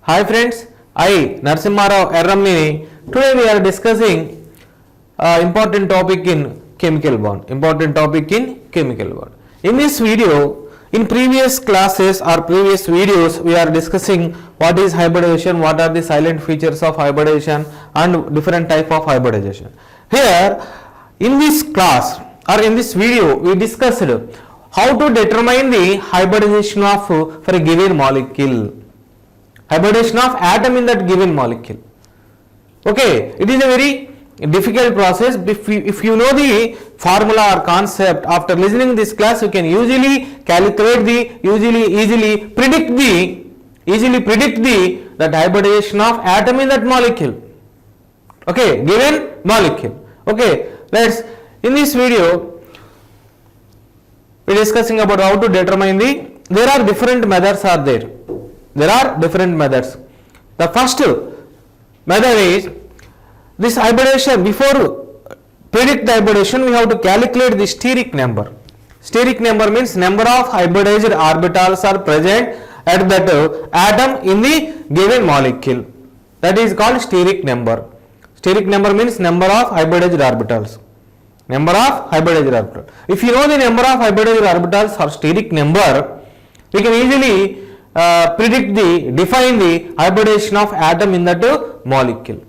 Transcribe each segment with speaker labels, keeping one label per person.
Speaker 1: Hi friends, I Narasimha Rao Erramnini. Today we are discussing important topic in chemical bond. In this video, in previous classes or previous videos, we are discussing what is hybridization, what are the silent features of hybridization and different type of hybridization. Here, in this class or in this video, we discussed how to determine the hybridization of for a given molecule. Hybridization of atom in that given molecule. Okay, it is a very difficult process. If you know the formula or concept, after listening this class, you can usually calculate the, easily predict the that hybridization of atom in that molecule. Okay, given molecule. Okay, in this video we are discussing about how to determine there are different methods are there. There are different methods. The first method is this hybridization. Before predict the hybridization, we have to calculate the steric number. Steric number means number of hybridized orbitals are present at that atom in the given molecule. That is called steric number. Steric number means number of hybridized orbitals. Number of hybridized orbitals. If you know the number of hybridized orbitals or steric number, we can easily define the hybridization of atom in that molecule.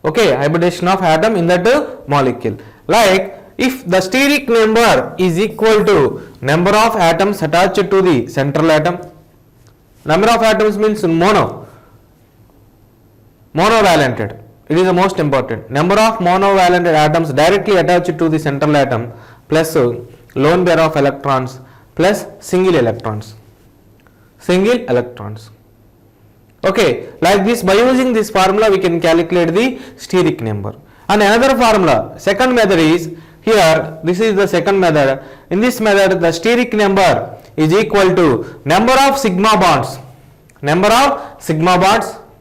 Speaker 1: Okay, hybridization of atom in that molecule. Like if the steric number is equal to number of atoms attached to the central atom. Number of atoms means monovalented. It is the most important. Number of monovalented atoms directly attached to the central atom plus lone pair of electrons plus single electrons. Okay, like this, by using this formula we can calculate the steric number. And another formula, second method is here, this is the second method. In this method, the steric number is equal to number of sigma bonds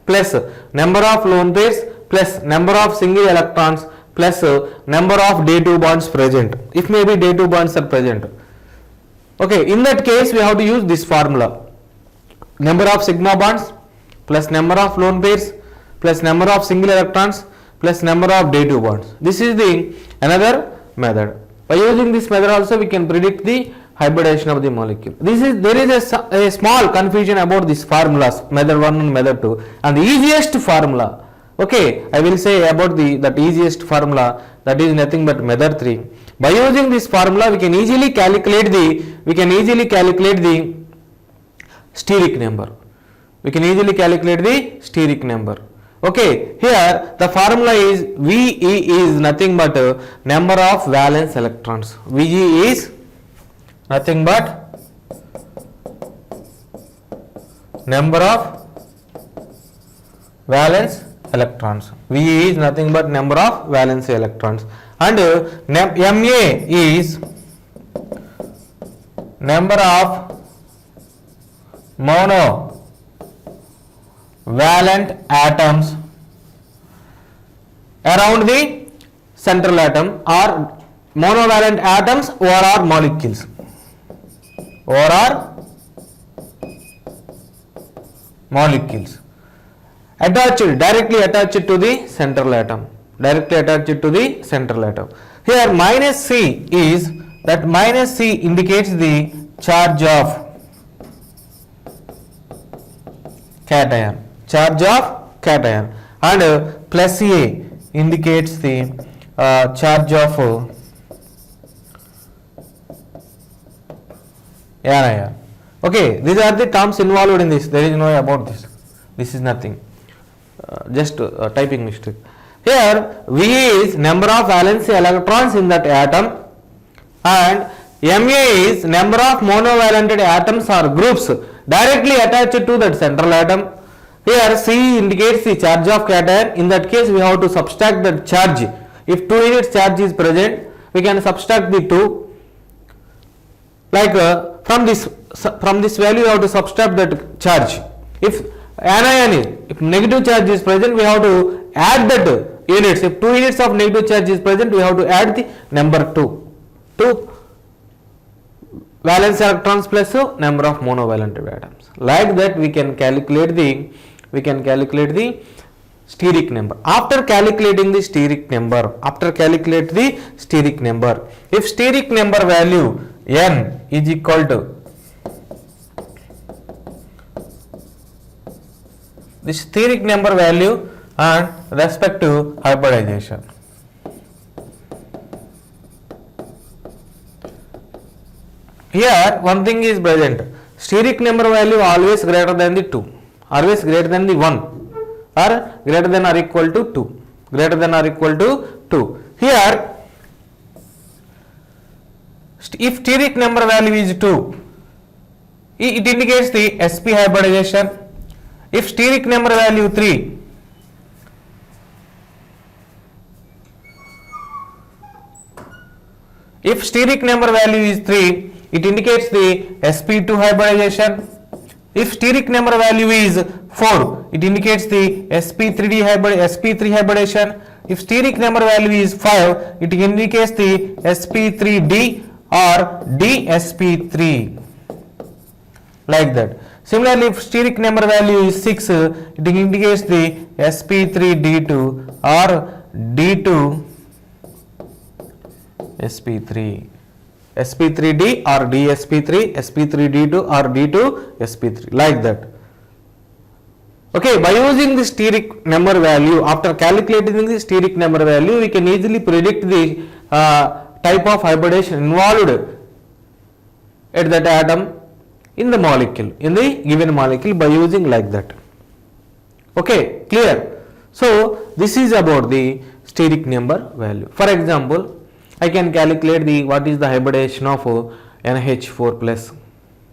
Speaker 1: plus number of lone pairs plus number of single electrons plus number of day2 bonds present, if maybe day2 bonds are present. Okay, in that case we have to use this formula. Number of sigma bonds plus number of lone pairs plus number of single electrons plus number of day2 bonds. This is the another method. By using this method also we can predict the hybridization of the molecule. There is a small confusion about these formulas, method 1 and method 2, and the easiest formula. Okay, I will say about that easiest formula, that is nothing but method 3. By using this formula we can easily calculate the steric number. Okay, here the formula is VE is nothing but number of valence electrons. VE is nothing but number of valence electrons. VE is nothing but number of valence electrons. And MA is number of monovalent atoms around the central atom, or monovalent atoms or molecules, directly attached to the central atom. Here minus C is that minus C indicates the charge of cation, and plus A indicates the charge of anion. Okay, these are the terms involved in this. There is no about this. This is nothing, just typing mistake. Here V is number of valence electrons in that atom, and MA is number of monovalent atoms or groups directly attached to that central atom. Here C indicates the charge of cation. In that case we have to subtract that charge. If 2 units charge is present, we can subtract the 2. Like from this value we have to subtract that charge. If negative charge is present, we have to add that units. If 2 units of negative charge is present, we have to add the number 2 to valence electrons plus number of monovalent atoms. Like that we can calculate the we can calculate the steric number. After calculating the steric number, if steric number value n is equal to the steric number value and respect to hybridization. Here one thing is present, steric number value always greater than the 2, always greater than the 1 or greater than or equal to 2, Here if steric number value is 2, it indicates the sp hybridization. If steric number value 3, if steric number value is 3, it indicates the sp2 hybridization. If steric number value is 4, it indicates the sp3 hybridization. If steric number value is 5, it indicates the sp3d or dsp3, like that. Similarly, if steric number value is 6, it indicates the sp3d2 or d2 sp3, sp3d or dsp3, sp3d2 or d2 sp3, like that. Okay, by using the steric number value, after calculating the steric number value, we can easily predict the type of hybridization involved at that atom in the molecule, in the given molecule, by using like that. Okay, clear? So this is about the steric number value. For example, I can calculate the what is the hybridization of NH4 plus.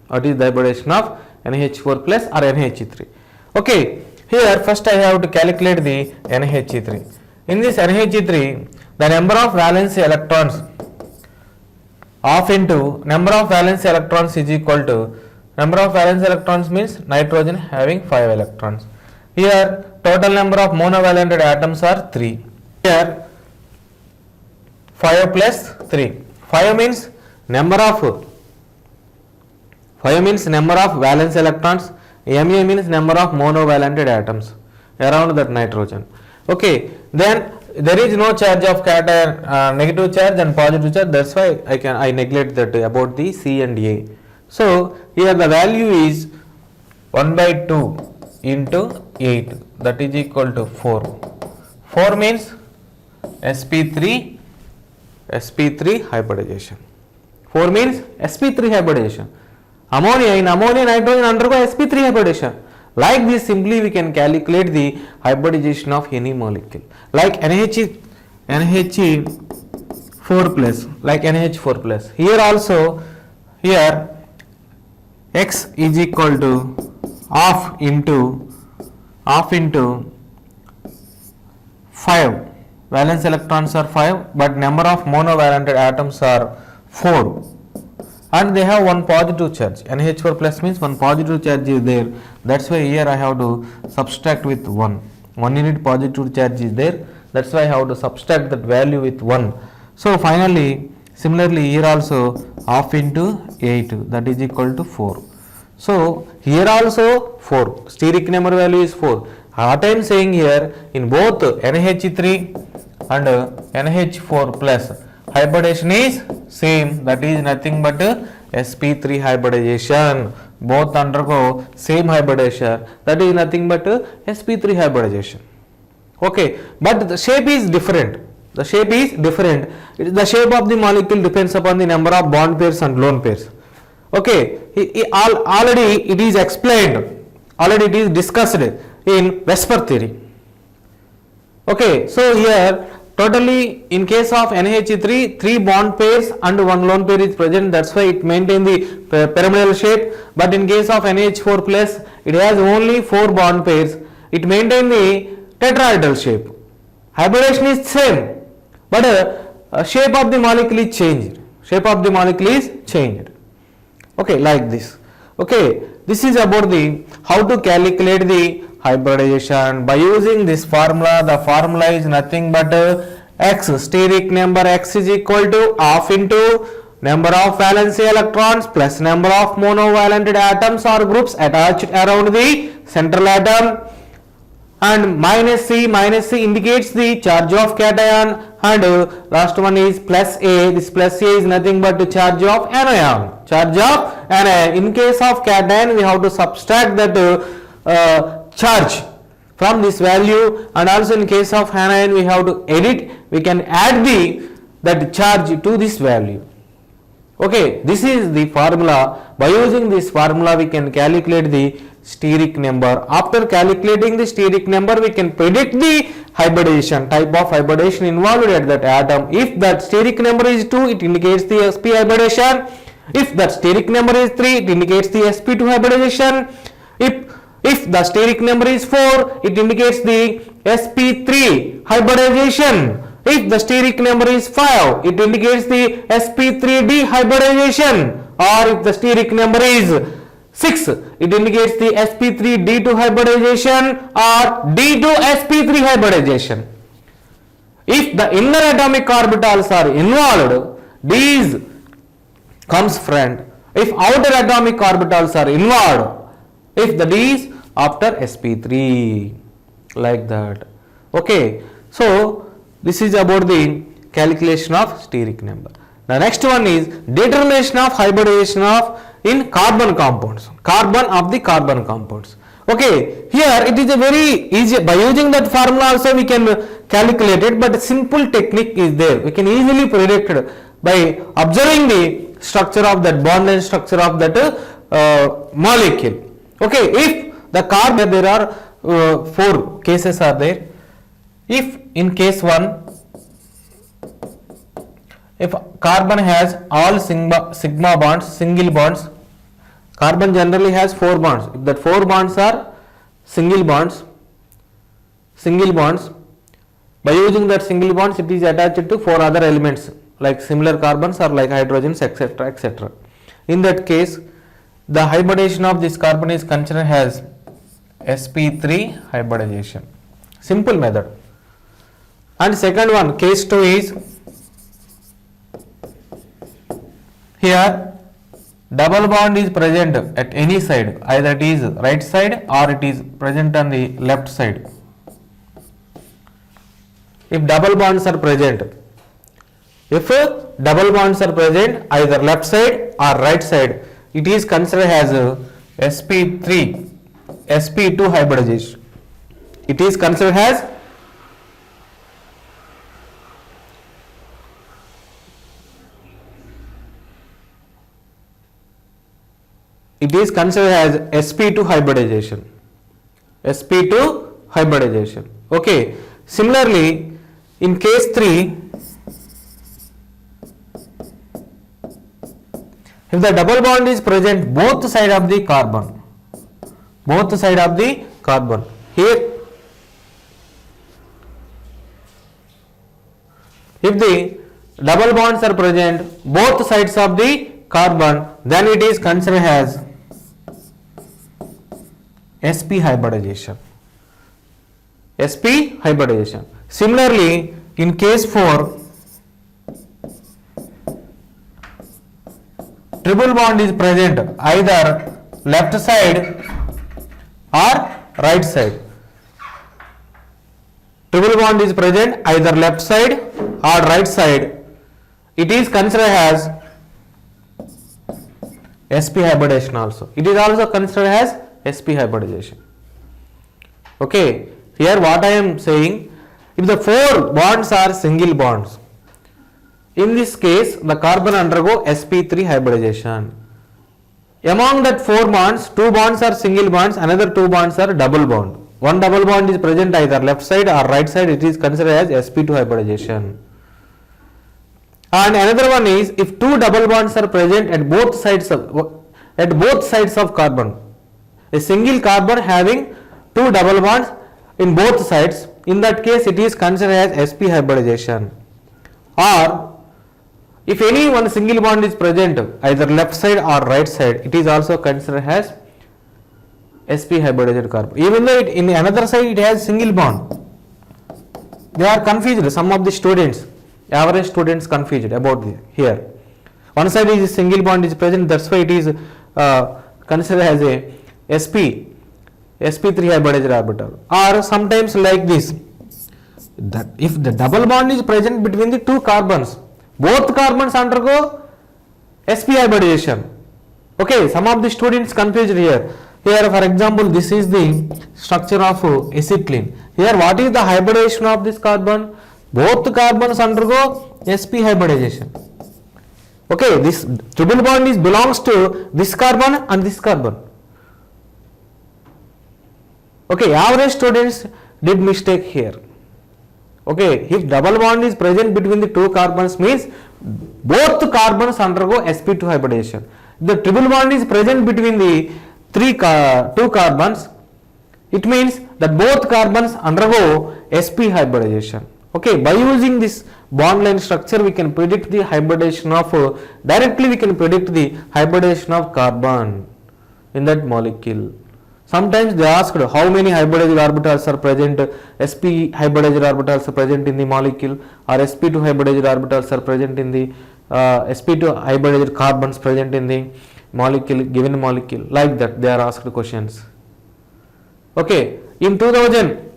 Speaker 1: What is the hybridization of NH4 plus or NH3? Okay, here first I have to calculate the NH3. In this NH3, the number of valence electrons of into number of valence electrons is equal to number of valence electrons means nitrogen having 5 electrons. Here total number of monovalent atoms are 3. Here 5 plus 3. 5 means number of valence electrons. Ma means number of monovalent atoms around that nitrogen. Okay, then there is no charge of cation, negative charge and positive charge. That's why I neglect that about the C and A. So here the value is 1 by 2 into 8, that is equal to 4. 4 means sp3 hybridization. 4 means sp3 hybridization. Ammonia, in ammonia nitrogen undergo sp3 hybridization. Like this, simply we can calculate the hybridization of any molecule. Like NH4 plus, like NH4 plus. Here also, here X is equal to half into 5. Valence electrons are 5, but number of monovalent atoms are 4. And they have one positive charge. NH4 plus means one positive charge is there. That's why here I have to subtract with 1. 1 unit positive charge is there. That's why I have to subtract that value with 1. So finally, similarly here also half into 8, that is equal to 4. So here also 4. Steric number value is 4. What I am saying here, in both NH3 and NH4 plus, hybridization is same, that is nothing but sp3 hybridization. Both undergo same hybridization, that is nothing but sp3 hybridization. Okay, but the shape is different. The shape is different. The shape of the molecule depends upon the number of bond pairs and lone pairs. Okay, already it is explained, already it is discussed in Vesper theory. Okay, so here totally in case of NH3, 3 bond pairs and 1 lone pair is present, that's why it maintains the pyramidal shape. But in case of NH4 plus, it has only 4 bond pairs, it maintains the tetrahedral shape. Hybridization is same, but shape of the molecule is changed. Okay, like this. Okay, this is about the how to calculate the hybridization by using this formula. The formula is nothing but X, steric number X is equal to half into number of valency electrons plus number of monovalent atoms or groups attached around the central atom and minus C indicates the charge of cation, and last one is plus A. This plus A is nothing but the charge of anion. Charge of anion. In case of cation, we have to subtract that charge from this value, and also in case of anion we have to edit, we can add that charge to this value. Okay, this is the formula. By using this formula we can calculate the steric number. After calculating the steric number, we can predict the hybridization, type of hybridization involved at that atom. If that steric number is 2, it indicates the sp hybridization. If that steric number is 3, it indicates the sp2 hybridization. If the steric number is 4, it indicates the sp3 hybridization. If the steric number is 5, it indicates the sp3d hybridization. Or if the steric number is 6, it indicates the sp3d2 hybridization or d2sp3 hybridization. If the inner atomic orbitals are involved, these comes front. If outer atomic orbitals are involved, if the d is after sp3, like that. Okay, so this is about the calculation of steric number. The next one is determination of hybridization of in carbon compounds, carbon of the carbon compounds. Okay, here it is a very easy, by using that formula also we can calculate it, but a simple technique is there. We can easily predict it by observing the structure of that bond and structure of that molecule. Okay, if the carbon, there are 4 cases are there. If in case 1, if carbon has all sigma bonds, single bonds, carbon generally has 4 bonds. If that 4 bonds are single bonds, by using that single bonds, it is attached to 4 other elements like similar carbons or like hydrogens, etc., etc. In that case, the hybridization of this carbon is considered as sp3 hybridization. Simple method. And second one, case 2 is, here double bond is present at any side, either it is right side or it is present on the left side. If double bonds are present, either left side or right side, it is considered as sp3, sp2 hybridization. It is considered as sp2 hybridization. sp2 hybridization. Okay. Similarly, in case 3, if the double bond is present both side of the carbon, here if the double bonds are present both sides of the carbon, then it is considered as sp hybridization. Similarly, in case 4, triple bond is present either left side or right side. Triple bond is present either left side or right side. It is considered as sp hybridization also. It is also considered as sp hybridization. Okay, here what I am saying, if the 4 bonds are single bonds, in this case the carbon undergo sp3 hybridization. Among that 4 bonds, 2 bonds are single bonds, another 2 bonds are double bond. One double bond is present either left side or right side, it is considered as sp2 hybridization. And another one is, if 2 double bonds are present at both sides of carbon, a single carbon having 2 double bonds in both sides, in that case it is considered as sp hybridization. Or if any one single bond is present either left side or right side, it is also considered as sp hybridized carbon. Even though in another side it has single bond, they are confused. Some of the students, average students, confused about here. One side is single bond is present, that's why it is considered as a sp. sp3 hybridized orbital. Or sometimes like this, that if the double bond is present between the two carbons, both carbons undergo sp hybridization. Okay, some of the students confused here. Here for example, this is the structure of acetylene. Here what is the hybridization of this carbon? Both carbons undergo sp hybridization. Okay, this triple bond is belongs to this carbon and this carbon. Okay, average students did mistake here. Okay, if double bond is present between the two carbons means both carbons undergo sp2 hybridization. The triple bond is present between the two carbons, it means that both carbons undergo sp hybridization. Okay, by using this bond line structure we can predict the hybridization of directly we can predict the hybridization of carbon in that molecule. Sometimes they asked how many hybridized orbitals are present, sp hybridized orbitals are present in the molecule, or sp2 hybridized orbitals are present in the sp2 hybridized carbons present in the molecule, given molecule, like that they are asked questions. Okay, in 2000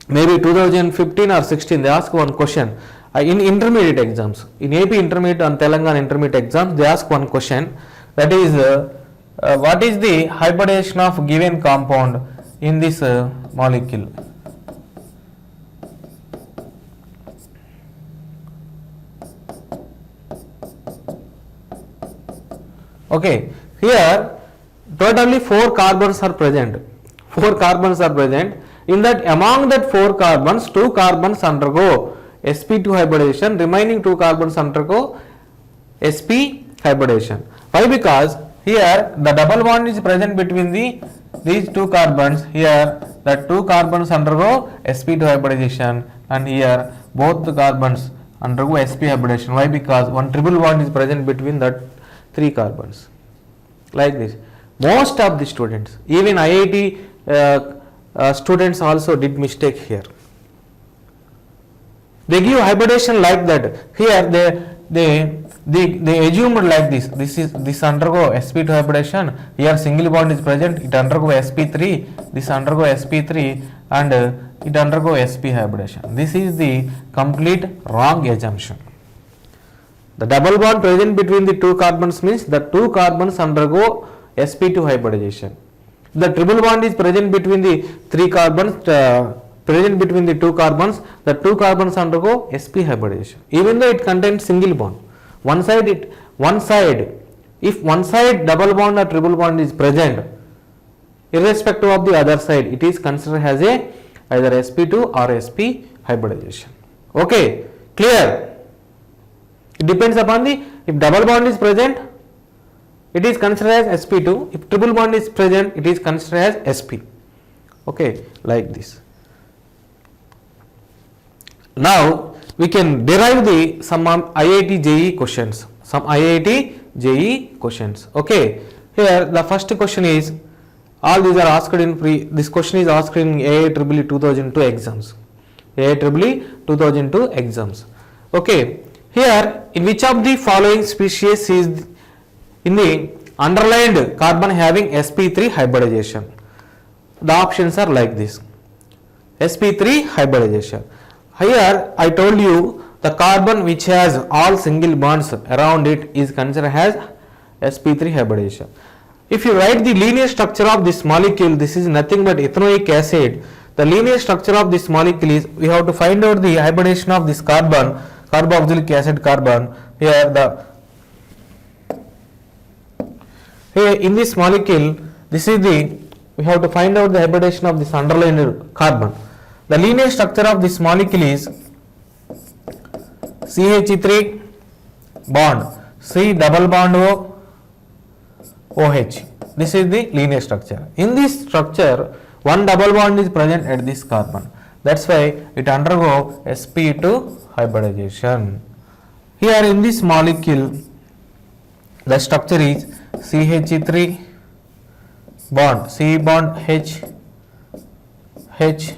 Speaker 1: maybe 2015 or 16 they ask one question in intermediate exams, in AP intermediate and Telangana intermediate exams they ask one question, that is what is the hybridization of given compound in this molecule. Okay, here totally 4 carbons are present. 4 carbons are present. In that, among that 4 carbons, 2 carbons undergo sp2 hybridization, remaining 2 carbons undergo sp hybridization. Why? Because here the double bond is present between these 2 carbons. Here the 2 carbons undergo sp2 hybridization, and here both the carbons undergo sp hybridization. Why? Because one triple bond is present between that 3 carbons. Like this. Most of the students, even IIT students also did mistake here. They give hybridization like that. Here they assumed like this. This undergo sp2 hybridization. Here single bond is present. It undergo sp3. This undergo sp3 and it undergo sp hybridization. This is the complete wrong assumption. The double bond present between the 2 carbons means the 2 carbons undergo sp2 hybridization. The triple bond is present between the 3 carbons, present between the 2 carbons, the 2 carbons undergo sp hybridization. Even though it contains single bond, if one side double bond or triple bond is present, irrespective of the other side, it is considered as a either sp2 or sp hybridization. Okay, clear? It depends upon the, if double bond is present, it is considered as sp2. If triple bond is present, it is considered as sp. Okay, like this. Now we can derive the some IIT JEE questions. Some IIT JEE questions. Okay, here the first question is, all these are asked in this question is asked in AIEEE 2002 exams. AIEEE 2002 exams. Okay. Here, in which of the following species is in the underlined carbon having sp3 hybridization? The options are like this. sp3 hybridization. Here, I told you the carbon which has all single bonds around it is considered as sp3 hybridization. If you write the linear structure of this molecule, this is nothing but ethanoic acid. The linear structure of this molecule is, we have to find out the hybridization of this carbon, carboxylic acid carbon. Here in this molecule, this is we have to find out the hybridization of this underlined carbon. The linear structure of this molecule is CH3 bond, C double bond O, OH. This is the linear structure. In this structure, one double bond is present at this carbon. That's why it undergo sp2 hybridization. Here in this molecule, the structure is CH3 bond, C bond H, H,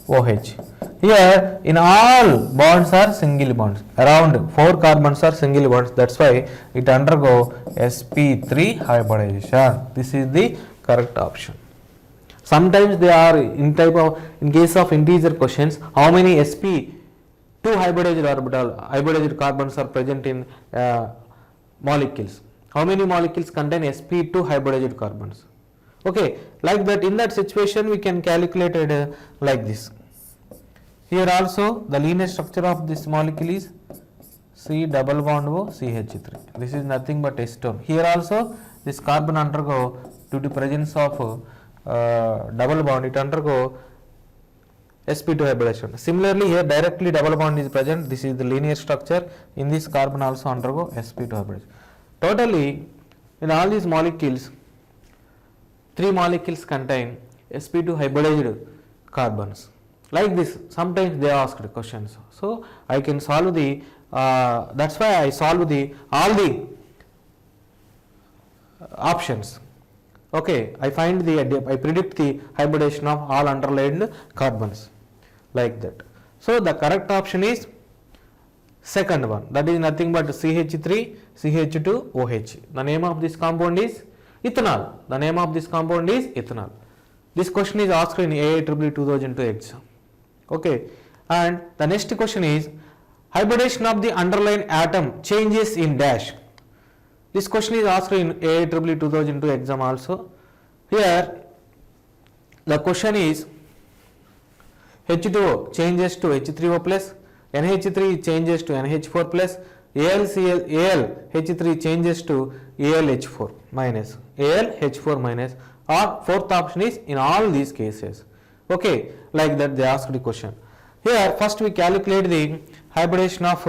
Speaker 1: OH. Here in all bonds are single bonds. Around 4 carbons are single bonds. That's why it undergo sp3 hybridization. This is the correct option. Sometimes they are in case of integer questions, how many sp2 hybridized carbons are present in molecules. How many molecules contain sp2 hybridized carbons? Okay, like that, in that situation we can calculate it like this. Here also the linear structure of this molecule is C double bond O CH3. This is nothing but acetone. Here also this carbon undergo, due to presence of double bond, it undergo sp2 hybridization. Similarly, here directly double bond is present. This is the linear structure. In this carbon also undergo sp2 hybridization. Totally, in all these molecules, 3 molecules contain sp2 hybridized carbons. Like this, sometimes they asked questions. So I can solve the. That's why I solve all the options. Okay, I predict the hybridization of all underlined carbons, like that. So the correct option is second one, that is nothing but CH3 CH2 OH. The name of this compound is ethanol. The name of this compound is ethanol. This question is asked in AIEEE 2002 exam. Okay, and the next question is hybridization of the underlying atom changes in dash. This question is asked in AIEEE 2002 exam also. Here the question is H2O changes to H3O plus, NH3 changes to NH4 plus, AlH3 changes to AlH4 minus, AlH4 minus, or fourth option is in all these cases. Okay, like that they asked the question. Here first we calculate the hybridization of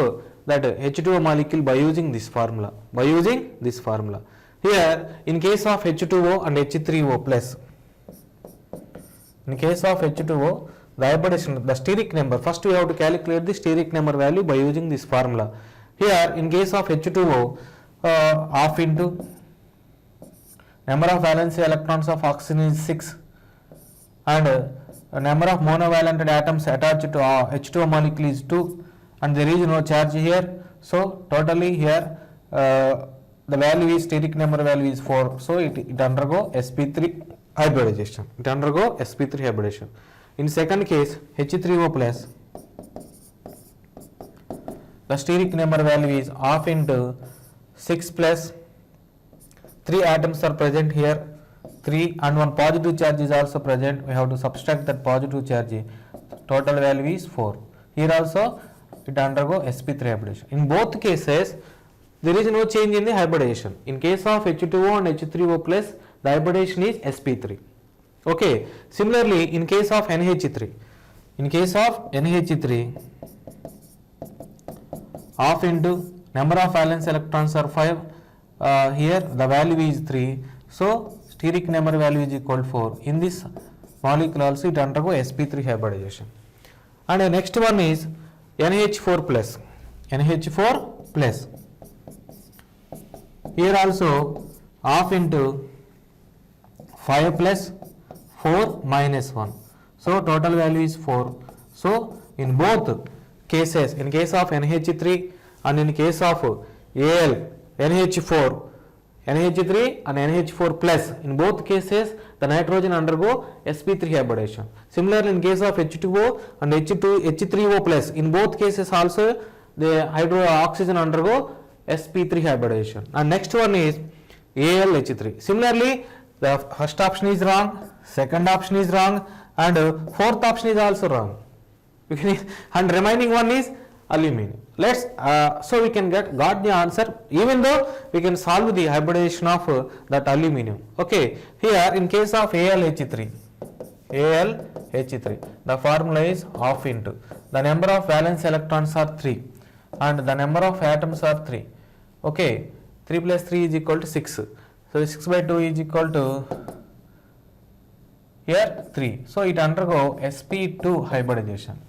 Speaker 1: that H2O molecule by using this formula. Here in case of H2O and H3O plus, in case of H2O, the hybridization, the steric number, first we have to calculate the steric number value by using this formula. Here in case of H2O, half into number of valence electrons of oxygen is 6 and number of monovalent atoms attached to H2O molecule is 2 and there is no charge here. So totally here the value is, steric number value is 4. So it undergo sp3 hybridization. In second case H3O plus, the steric number value is half into 6 plus 3 atoms are present here, 3 and one positive charge is also present. We have to subtract that positive charge. Total value is 4. Here also it undergo sp3 hybridization. In both cases there is no change in the hybridization. In case of H2O and H3O plus, the hybridization is sp3. Okay. Similarly, in case of NH3, half into number of valence electrons are 5. Here the value is 3. So steric number value is equal to 4. In this molecule also it undergo sp3 hybridization. And the next one is NH4 plus. Here also half into 5 plus 4 minus 1. So total value is 4. So in both cases, in case of NH3 and in case of Al, NH3 and NH4 plus, in both cases the nitrogen undergo sp3 hybridization. Similarly, in case of H2O and H3O plus, in both cases also the oxygen undergo sp3 hybridization. And next one is AlH3. Similarly, the first option is wrong, second option is wrong, and fourth option is also wrong. And remaining one is aluminum. So we can got the answer, even though we can solve the hybridization of that aluminum. Okay, here in case of AlH3, the formula is half into the number of valence electrons are 3 and the number of atoms are 3. Okay, 3 plus 3 is equal to 6. So 6 by 2 is equal to here 3. So it undergo sp2 hybridization.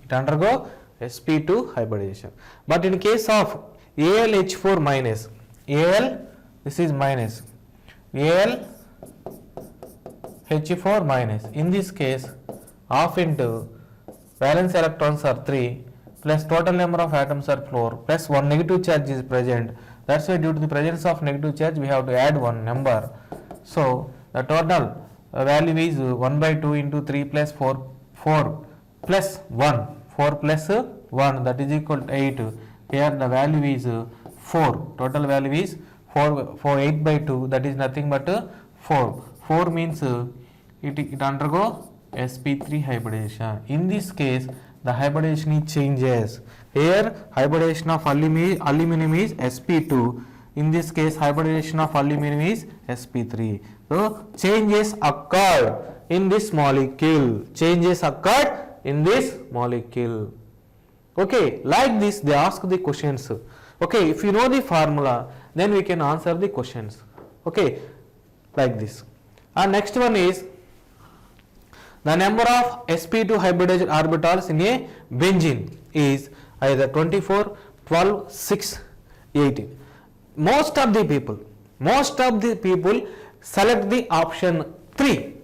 Speaker 1: But in case of AlH4 minus, this is minus, AlH4 minus, in this case half into valence electrons are 3 plus total number of atoms are 4 plus one negative charge is present. That's why due to the presence of negative charge we have to add one number. So the total value is 1 by 2 into 3 plus 4, 4 plus 1, 4 plus 1, that is equal to 8. Here the value is 4, total value is 8 by 2, that is nothing but 4. 4 means it undergo sp3 hybridization. In this case the hybridization is changes. Here hybridization of aluminum is sp2. In this case hybridization of aluminum is sp3. So changes occurred in this molecule. Changes occurred in this molecule. Okay, like this they ask the questions. Okay, if you know the formula, then we can answer the questions. Okay, like this. And next one is the number of sp2 hybridized orbitals in a benzene is either 24, 12, 6, 18. Most of the people select the option 3.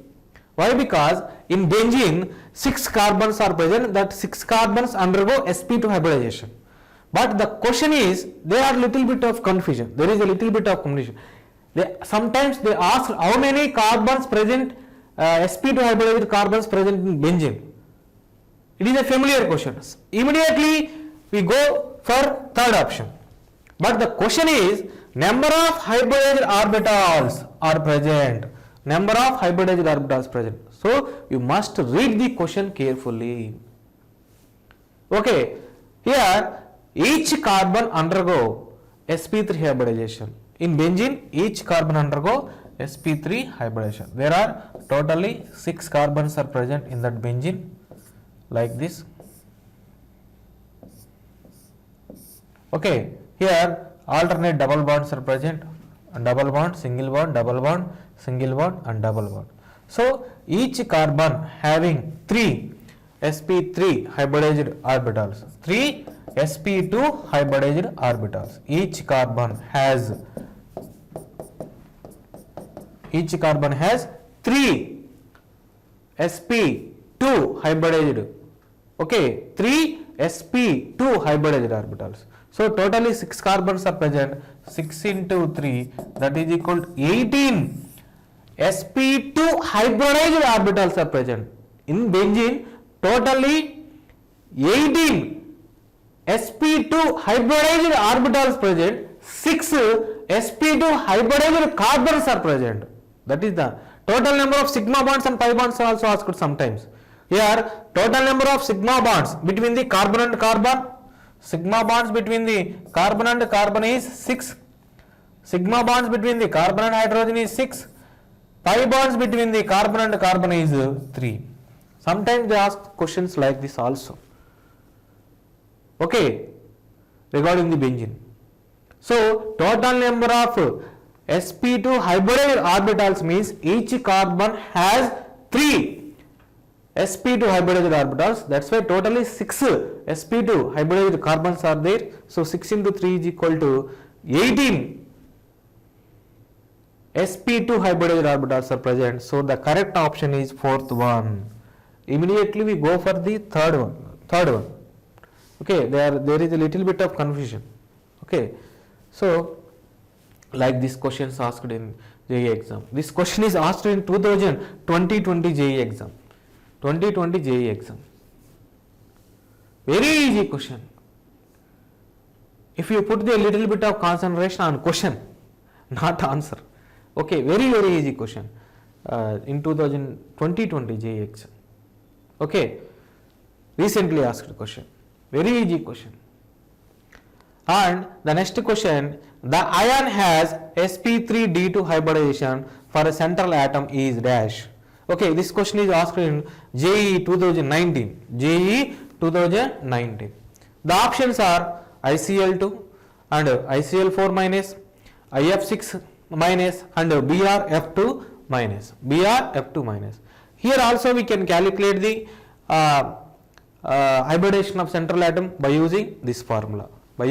Speaker 1: Why? Because in benzene 6 carbons are present, that 6 carbons undergo sp2 hybridization. But the question is, there are little bit of confusion. There is a little bit of confusion. Sometimes they ask how many carbons present, sp2 hybridized carbons present in benzene. It is a familiar question. Immediately we go for third option. But the question is, number of hybridized orbitals are present. Number of hybridized orbitals present. So you must read the question carefully. Okay, here each carbon undergo sp3 hybridization. In benzene, each carbon undergo sp3 hybridization. There are totally 6 carbons are present in that benzene, like this. Okay, here alternate double bonds are present, double bond, single bond, double bond, single bond and double bond. So each carbon having 3 sp3 hybridized orbitals, 3 sp2 hybridized orbitals. Each carbon has 3 sp2 hybridized, okay, 3 sp2 hybridized orbitals. So totally 6 carbons are present. 6 into 3, that is equal to 18 sp2 hybridized orbitals are present. In benzene totally 18 sp2 hybridized orbitals present, 6 sp2 hybridized carbons are present. That is the total number of sigma bonds and pi bonds are also asked sometimes. Here total number of sigma bonds between the carbon and carbon, sigma bonds between the carbon and carbon is 6, sigma bonds between the carbon and hydrogen is 6, pi bonds between the carbon and carbon is 3. Sometimes they ask questions like this also. Okay, regarding the benzene. So total number of sp2 hybridized orbitals means each carbon has 3 sp2 hybridized orbitals. That's why totally 6 sp2 hybridized carbons are there. So 6 into 3 is equal to 18 sp2 hybridized orbitals are present. So the correct option is fourth one. Immediately we go for the third one. Okay, there is a little bit of confusion. Okay, so like this question is asked in JEE exam. This question is asked in 2020 JEE exam. 2020 JEE exam. Very easy question. If you put the little bit of concentration on question, not answer. Okay, very easy question in 2020 JEE exam. Okay, recently asked question. Very easy question. And the next question, the ion has sp3d2 hybridization for a central atom is dash. Okay, this question is asked in JEE 2019. JEE 2019. The options are ICl2 and ICl4 minus, IF6 minus and BrF2 minus. BrF2 minus. Here also we can calculate the hybridization of central atom by using this formula. That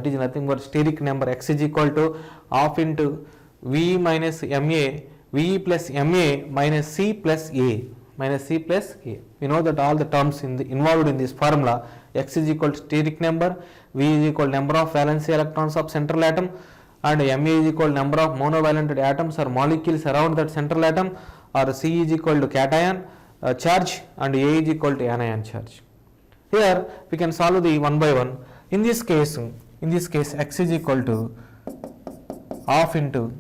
Speaker 1: is nothing but steric number X is equal to half into V minus Ma, V plus Ma minus C plus A. We know that all the terms involved in this formula. X is equal to steric number, V is equal to number of valency electrons of central atom, and Ma is equal to number of monovalent atoms or molecules around that central atom, or C is equal to cation charge and A is equal to anion charge. Here we can solve the one by one. In this case X is equal to half into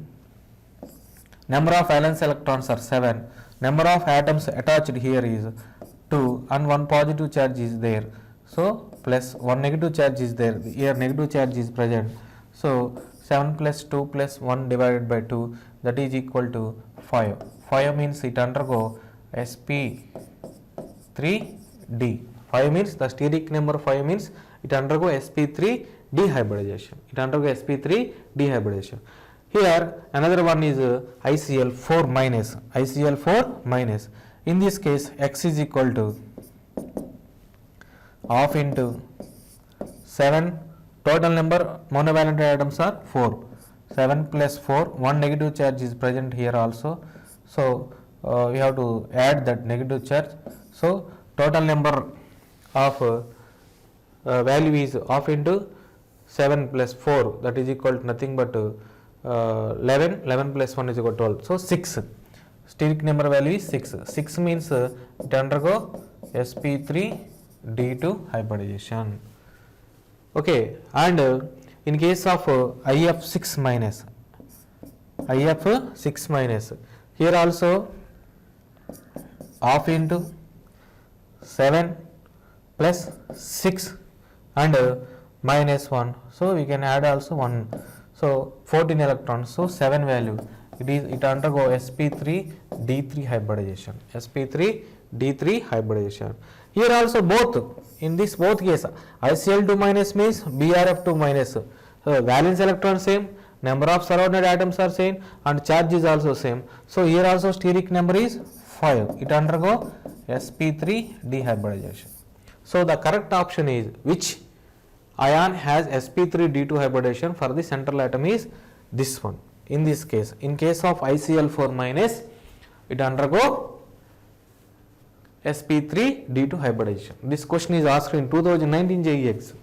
Speaker 1: number of valence electrons are 7, number of atoms attached here is 2 and one positive charge is there. So plus one negative charge is there, here negative charge is present. So 7 plus 2 plus 1 divided by 2, that is equal to 5. 5 means it undergo sp3d. 5 means the steric number 5 means it undergo sp3 dehybridization. It undergo sp3 dehybridization. Here another one is ICl4 minus. ICl4 minus. In this case X is equal to half into 7. Total number monovalent atoms are 4. 7 plus 4. One negative charge is present here also. So we have to add that negative charge. So total number of value is half into 7 plus 4, that is equal to nothing but 11. 11 plus 1 is equal to 12. So 6. Steric number value is 6. 6 means it undergo sp3d2 hybridization. Okay, and in case of IF6 minus, IF6 minus, here also half into 7 plus 6 and minus 1. So we can add also 1. So 14 electrons. So 7 value. It undergo sp3d3 hybridization. sp3d3 hybridization. Here also both, in this both case, ICl2 minus means BrF2 minus. So valence electron same, number of surrounded atoms are same and charge is also same. So here also steric number is 5. It undergo sp3 dehybridization. So the correct option is which ion has sp3d2 hybridization for the central atom is this one. In this case, in case of ICl4 minus, it undergo sp3d2 hybridization. This question is asked in 2019 JEE exam.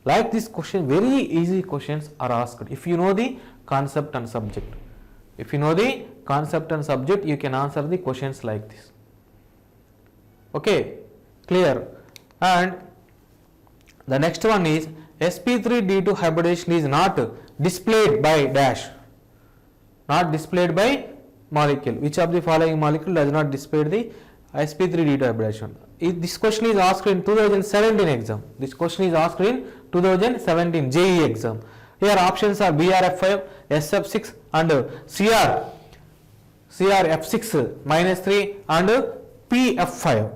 Speaker 1: Like this question, very easy questions are asked if you know the concept and subject. If you know the concept and subject, you can answer the questions like this. Okay, clear. And the next one is sp3d2 hybridization is not displayed by dash, not displayed by molecule. Which of the following molecule does not display the sp3d2 hybridization? This question is asked in 2017 exam. This question is asked in 2017 JEE exam. Here options are BrF5, SF6 and CrF6 minus 3 and PF5.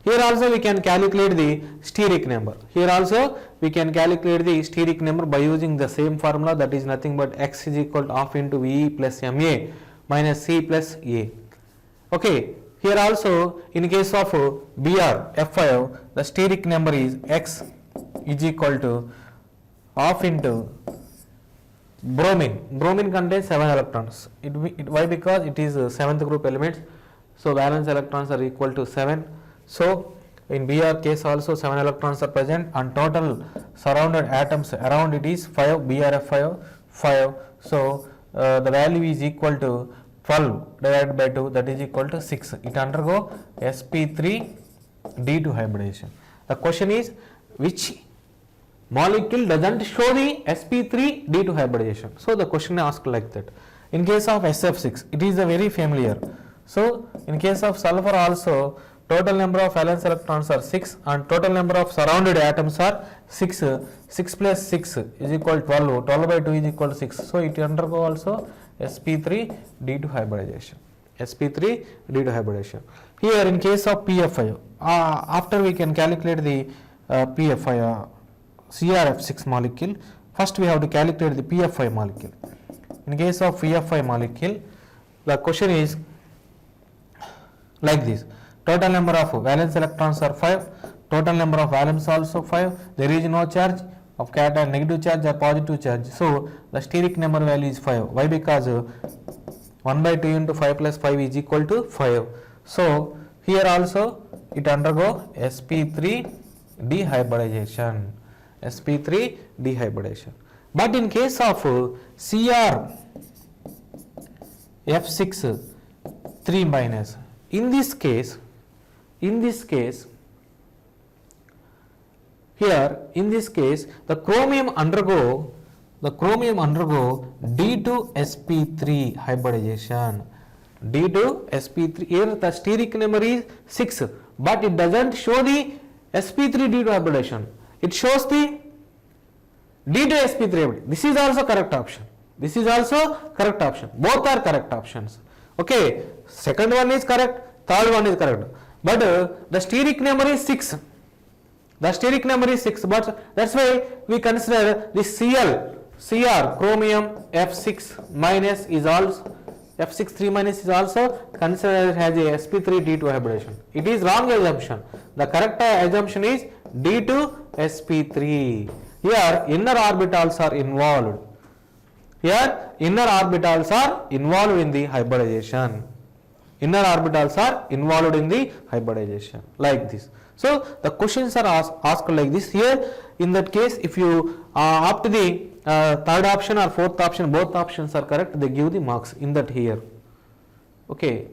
Speaker 1: Here also we can calculate the steric number. Here also we can calculate the steric number by using the same formula, that is nothing but X is equal to half into V plus Ma minus C plus A. Okay, here also in case of BrF5, the steric number is X is equal to half into bromine. Bromine contains 7 electrons. Why? Because it is 7th group element. So valence electrons are equal to 7. So in Br case also 7 electrons are present and total surrounded atoms around it is 5. BrF5 5. So the value is equal to 12 divided by 2, that is equal to 6. It undergo sp3d2 hybridization. The question is which molecule doesn't show the sp3d2 hybridization? So the question is asked like that. In case of SF6, it is a very familiar. So in case of sulfur also, total number of valence electrons are 6 and total number of surrounded atoms are 6. 6 plus 6 is equal to 12. 12 by 2 is equal to 6. So it undergo also sp3d2 hybridization. sp3d2 hybridization. Here in case of PF5, after we can calculate the PF5 CrF6 molecule, first we have to calculate the PF5 molecule. In case of PF5 molecule, the question is like this. Total number of valence electrons are 5. Total number of valence also 5. There is no charge of cation, negative charge or positive charge. So the steric number value is 5. Why? Because 1 by 2 into 5 plus 5 is equal to 5. So here also it undergo sp3 dehybridization. sp3 dehybridization. But in case of CrF6 F6 3 minus. In this case, here in this case the chromium undergo D2sp3 hybridization. D2sp3, here the steric number is 6, but it doesn't show the sp3 D2 hybridization. It shows the D2sp3 hybridization. This is also correct option. This is also correct option. Both are correct options. Okay, second one is correct, third one is correct. But the steric number is 6. The steric number is 6, but that's why we consider this Cr chromium F6 minus is also F6 3 minus is also considered as a sp3 D2 hybridization. It is wrong assumption. The correct assumption is D2sp3. Here inner orbitals are involved. Here inner orbitals are involved in the hybridization. Inner orbitals are involved in the hybridization like this. So the questions are asked like this. Here in that case, if you opt the third option or fourth option, both options are correct, they give the marks in that here. Okay,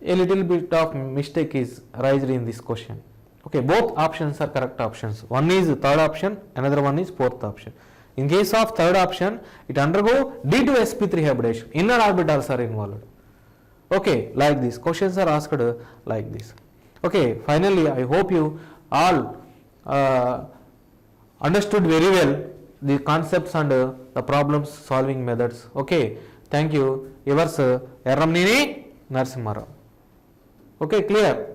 Speaker 1: a little bit of mistake is raised in this question. Okay, both options are correct options. One is third option, another one is fourth option. In case of third option, it undergo D2sp3 hybridization. Inner orbitals are involved. Okay, like this. Questions are asked like this. Okay, finally, I hope you all understood very well the concepts and the problems solving methods. Okay, thank you. Yours Erramnini Narasimharao. Okay, clear.